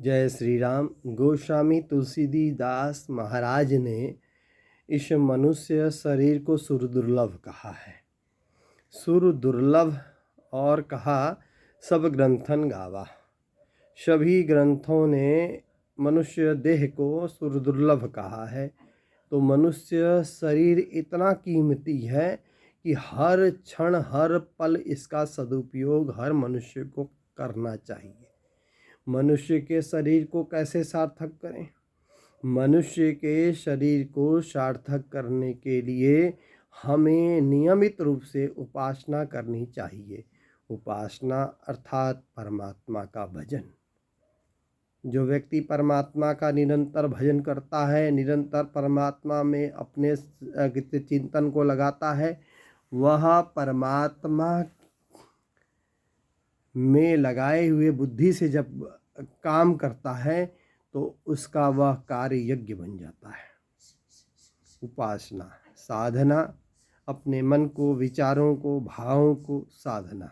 जय श्री राम। गोस्वामी तुलसीदास महाराज ने इस मनुष्य शरीर को सुर दुर्लभ कहा है। सुर दुर्लभ और कहा सब ग्रंथन गावा। सभी ग्रंथों ने मनुष्य देह को सुर दुर्लभ कहा है। तो मनुष्य शरीर इतना कीमती है कि हर क्षण हर पल इसका सदुपयोग हर मनुष्य को करना चाहिए। मनुष्य के शरीर को कैसे सार्थक करें? मनुष्य के शरीर को सार्थक करने के लिए हमें नियमित रूप से उपासना करनी चाहिए। उपासना अर्थात परमात्मा का भजन। जो व्यक्ति परमात्मा का निरंतर भजन करता है, निरंतर परमात्मा में अपने चिंतन को लगाता है, वह परमात्मा में लगाए हुए बुद्धि से जब काम करता है तो उसका वह कार्य यज्ञ बन जाता है। उपासना साधना, अपने मन को, विचारों को, भावों को साधना।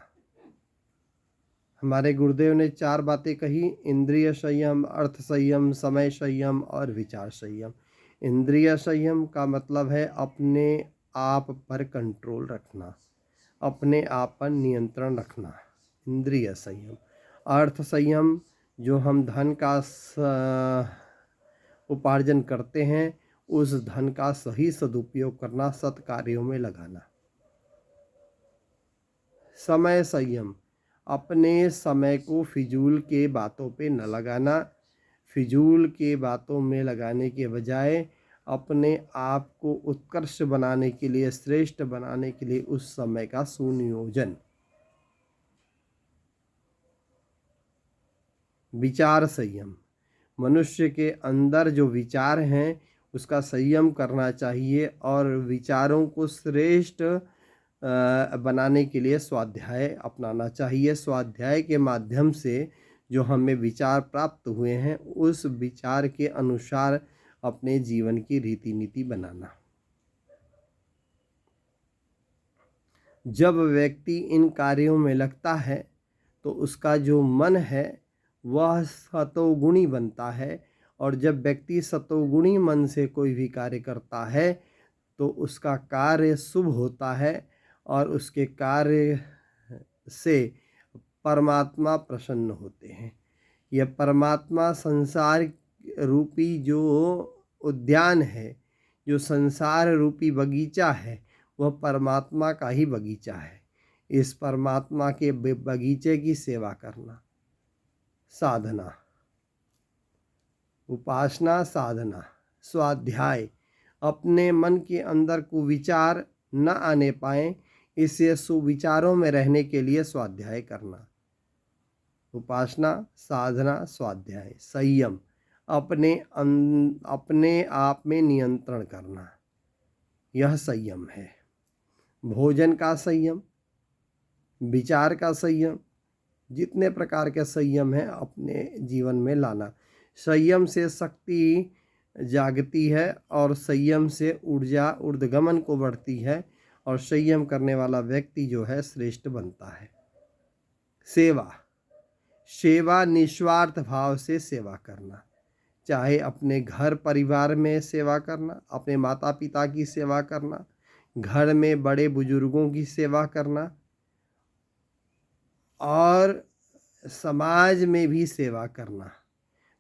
हमारे गुरुदेव ने 4 बातें कही: इंद्रिय संयम, अर्थ संयम, समय संयम और विचार संयम। इंद्रिय संयम का मतलब है अपने आप पर कंट्रोल रखना, अपने आप पर नियंत्रण रखना, इंद्रिय संयम। अर्थ संयम, जो हम धन का उपार्जन करते हैं उस धन का सही सदुपयोग करना, सत्कार्यों में लगाना। समय संयम, अपने समय को फिजूल के बातों पे न लगाना। फिजूल के बातों में लगाने के बजाय अपने आप को उत्कृष्ट बनाने के लिए, श्रेष्ठ बनाने के लिए उस समय का सुनियोजन। विचार संयम, मनुष्य के अंदर जो विचार हैं उसका संयम करना चाहिए और विचारों को श्रेष्ठ बनाने के लिए स्वाध्याय अपनाना चाहिए। स्वाध्याय के माध्यम से जो हमें विचार प्राप्त हुए हैं उस विचार के अनुसार अपने जीवन की रीति नीति बनाना। जब व्यक्ति इन कार्यों में लगता है तो उसका जो मन है वह सतोगुणी बनता है, और जब व्यक्ति सतोगुणी मन से कोई भी कार्य करता है तो उसका कार्य शुभ होता है और उसके कार्य से परमात्मा प्रसन्न होते हैं। यह परमात्मा संसार रूपी जो उद्यान है, जो संसार रूपी बगीचा है, वह परमात्मा का ही बगीचा है। इस परमात्मा के बगीचे की सेवा करना। साधना, उपासना, साधना, स्वाध्याय, अपने मन के अंदर कुविचार न आने पाए इससे सुविचारों में रहने के लिए स्वाध्याय करना। उपासना, साधना, स्वाध्याय। संयम, अपने आप में नियंत्रण करना, यह संयम है। भोजन का संयम, विचार का संयम, जितने प्रकार के संयम हैं अपने जीवन में लाना। संयम से शक्ति जागती है और संयम से ऊर्जा ऊर्ध्वगमन को बढ़ती है और संयम करने वाला व्यक्ति जो है श्रेष्ठ बनता है। सेवा, सेवा निस्वार्थ भाव से सेवा करना, चाहे अपने घर परिवार में सेवा करना, अपने माता पिता की सेवा करना, घर में बड़े बुजुर्गों की सेवा करना और समाज में भी सेवा करना,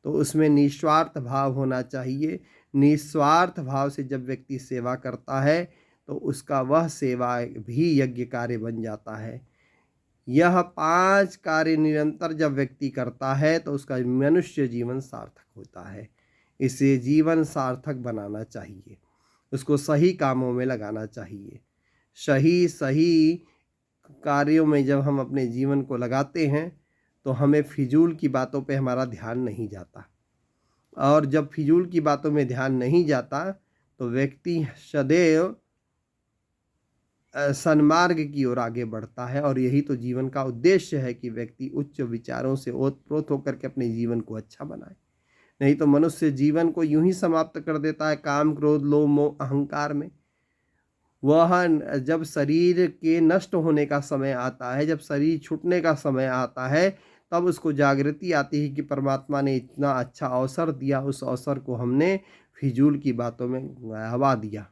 तो उसमें निस्वार्थ भाव होना चाहिए। निस्वार्थ भाव से जब व्यक्ति सेवा करता है तो उसका वह सेवा भी यज्ञ कार्य बन जाता है। यह 5 कार्य निरंतर जब व्यक्ति करता है तो उसका मनुष्य जीवन सार्थक होता है। इसे जीवन सार्थक बनाना चाहिए, उसको सही कामों में लगाना चाहिए। सही कार्यों में जब हम अपने जीवन को लगाते हैं तो हमें फिजूल की बातों पे हमारा ध्यान नहीं जाता, और जब फिजूल की बातों में ध्यान नहीं जाता तो व्यक्ति सदैव सन्मार्ग की ओर आगे बढ़ता है। और यही तो जीवन का उद्देश्य है कि व्यक्ति उच्च विचारों से ओतप्रोत होकर के अपने जीवन को अच्छा बनाए। नहीं तो मनुष्य जीवन को यूं ही समाप्त कर देता है काम, क्रोध, लोभ, मोह, अहंकार में। वह जब शरीर के नष्ट होने का समय आता है, जब शरीर छूटने का समय आता है, तब उसको जागृति आती है कि परमात्मा ने इतना अच्छा अवसर दिया, उस अवसर को हमने फिजूल की बातों में गवा दिया।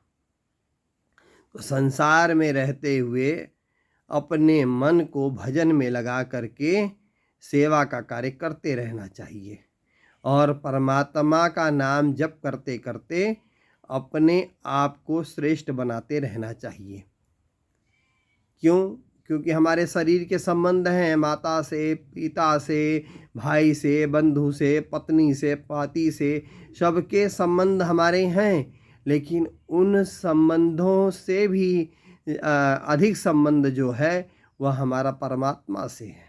तो संसार में रहते हुए अपने मन को भजन में लगा करके सेवा का कार्य करते रहना चाहिए और परमात्मा का नाम जप करते करते अपने आप को श्रेष्ठ बनाते रहना चाहिए। क्यों? क्योंकि हमारे शरीर के संबंध हैं माता से, पिता से, भाई से, बंधु से, पत्नी से, पति से, सबके संबंध हमारे हैं। लेकिन उन संबंधों से भी अधिक संबंध जो है वह हमारा परमात्मा से है।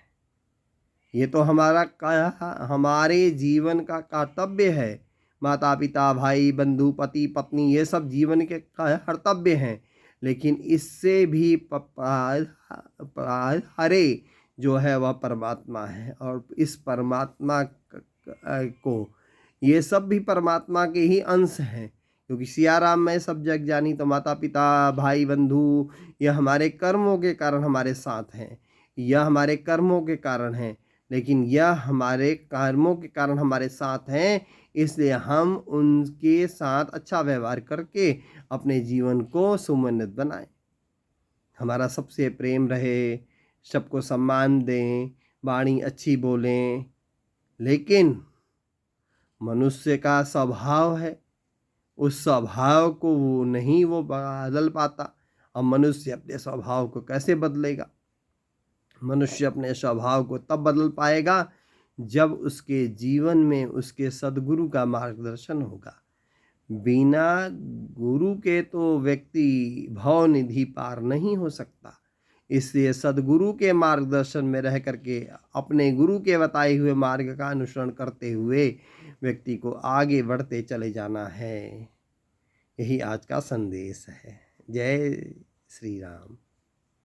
ये तो हमारे जीवन का कर्तव्य है। माता पिता, भाई, बंधु, पति, पत्नी, ये सब जीवन के कर्तव्य हैं। लेकिन इससे भी हरे जो है वह परमात्मा है और इस परमात्मा को, ये सब भी परमात्मा के ही अंश हैं। क्योंकि सिया राम में सब जग जानी, तो माता पिता, भाई, बंधु, यह हमारे कर्मों के कारण हमारे साथ हैं, यह हमारे कर्मों के कारण हैं। लेकिन यह हमारे कर्मों के कारण हमारे साथ हैं, इसलिए हम उनके साथ अच्छा व्यवहार करके अपने जीवन को सुमनित बनाएं। हमारा सबसे प्रेम रहे, सबको सम्मान दें, वाणी अच्छी बोलें। लेकिन मनुष्य का स्वभाव है, उस स्वभाव को वो बदल पाता। अब मनुष्य अपने स्वभाव को कैसे बदलेगा? मनुष्य अपने स्वभाव को तब बदल पाएगा जब उसके जीवन में उसके सद्गुरु का मार्गदर्शन होगा। बिना गुरु के तो व्यक्ति भव निधि पार नहीं हो सकता। इसलिए सद्गुरु के मार्गदर्शन में रह करके अपने गुरु के बताए हुए मार्ग का अनुसरण करते हुए व्यक्ति को आगे बढ़ते चले जाना है। यही आज का संदेश है। जय श्री राम।